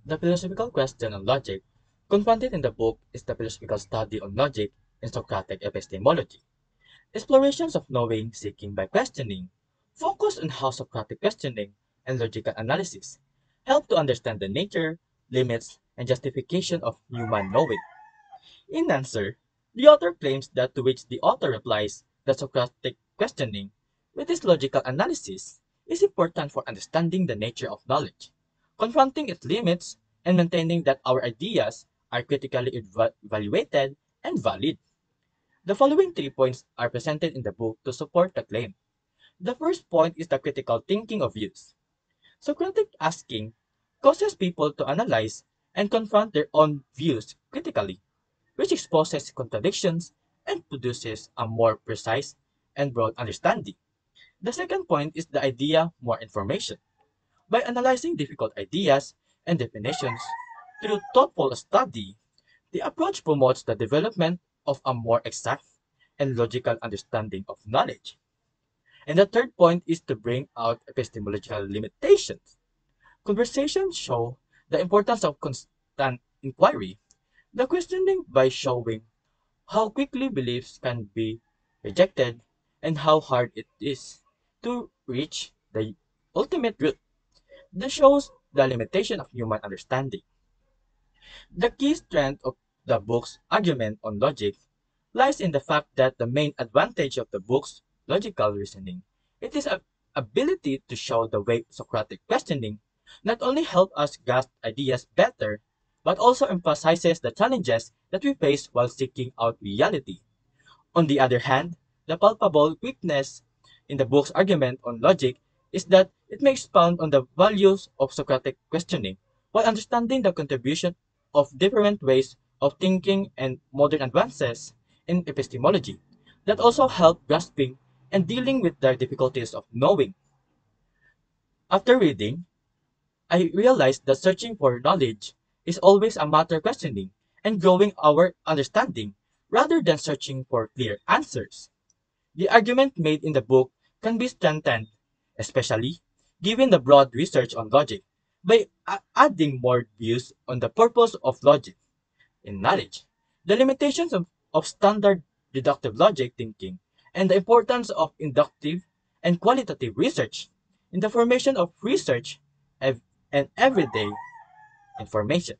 The philosophical question on logic confronted in the book is the philosophical study on logic in Socratic epistemology. Explorations of knowing, seeking by questioning, focus on how Socratic questioning and logical analysis help to understand the nature, limits, and justification of human knowing. In answer, the author claims that to which the author replies that Socratic questioning, with its logical analysis, is important for understanding the nature of knowledge, confronting its limits, and maintaining that our ideas are critically evaluated and valid. The following 3 points are presented in the book to support the claim. The first point is the critical thinking of views. Socratic asking causes people to analyze and confront their own views critically, which exposes contradictions and produces a more precise and broad understanding. The second point is the idea more information. By analyzing difficult ideas and definitions through thoughtful study, the approach promotes the development of a more exact and logical understanding of knowledge. And the third point is to bring out epistemological limitations. Conversations show the importance of constant inquiry, the questioning by showing how quickly beliefs can be rejected and how hard it is to reach the ultimate truth. This shows the limitation of human understanding. The key strength of the book's argument on logic lies in the fact that the main advantage of the book's logical reasoning it is a ability to show the way Socratic questioning not only help us grasp ideas better, but also emphasizes the challenges that we face while seeking out reality. On the other hand, the palpable weakness in the book's argument on logic is that it may expound on the values of Socratic questioning while understanding the contribution of different ways of thinking and modern advances in epistemology that also help grasping and dealing with the difficulties of knowing. After reading, I realized that searching for knowledge is always a matter of questioning and growing our understanding rather than searching for clear answers. The argument made in the book can be strengthened, especially given the broad research on logic, by adding more views on the purpose of logic in knowledge, the limitations of standard deductive logic thinking, and the importance of inductive and qualitative research in the formation of research and everyday information.